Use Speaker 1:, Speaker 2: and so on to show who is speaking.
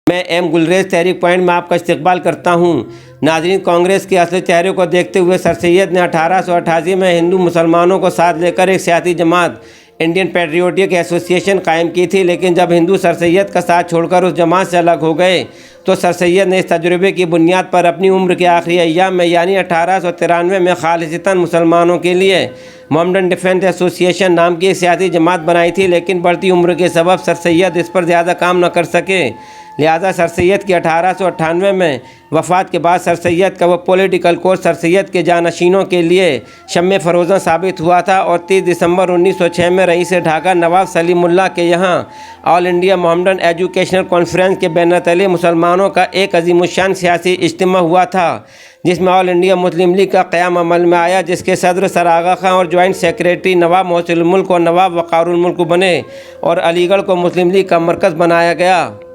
Speaker 1: मैं एम गुलरेज तहरीक पॉइंट में आपका इस्तकबाल करता हूँ। नाज़रीन, कांग्रेस के असली चेहरे को देखते हुए सर सैयद ने 1888 में हिंदू मुसलमानों को साथ लेकर एक सियासी जमात इंडियन पैट्रियोटिक एसोसिएशन कायम की थी, लेकिन जब हिंदू सर सैयद का साथ छोड़कर उस जमात से अलग हो गए तो सर सैयद ने इस तजुर्बे की बुनियाद पर अपनी उम्र के आखिरी अय्याम में यानी 1893 में खालिसतन मुसलमानों के लिए मोहम्मडन डिफेंस एसोसिएशन नाम की एक सियासी जमात बनाई थी, लेकिन बढ़ती उम्र के सबब सर सैयद इस पर ज़्यादा काम न कर सके। लिहाजा सर सैयद की 1898 में वफ़ात के बाद सर सैयद का वो पॉलिटिकल कोर्स सर सैयद के जानशीनों के लिए शम्मे फ़रोज़ा साबित हुआ था और 30 दिसंबर 1906 में रईस ढाका नवाब सलीमुल्लाह के यहाँ all India Mohammedan educational conference के बैनतली मुसलमानों का एक अज़ीमुश्शान सियासी इज्तिमा हुआ था, जिसमें ऑल इंडिया मुस्लिम लीग का क़याम अमल में आया, जिसके सदर सर आगा खां और जॉइंट सेक्रेटरी नवाब मोहसिनुल मुल्क और नवाब वक़ारुल मुल्क बने और अलीगढ़ को मुस्लिम लीग का मरकज़ बनाया गया।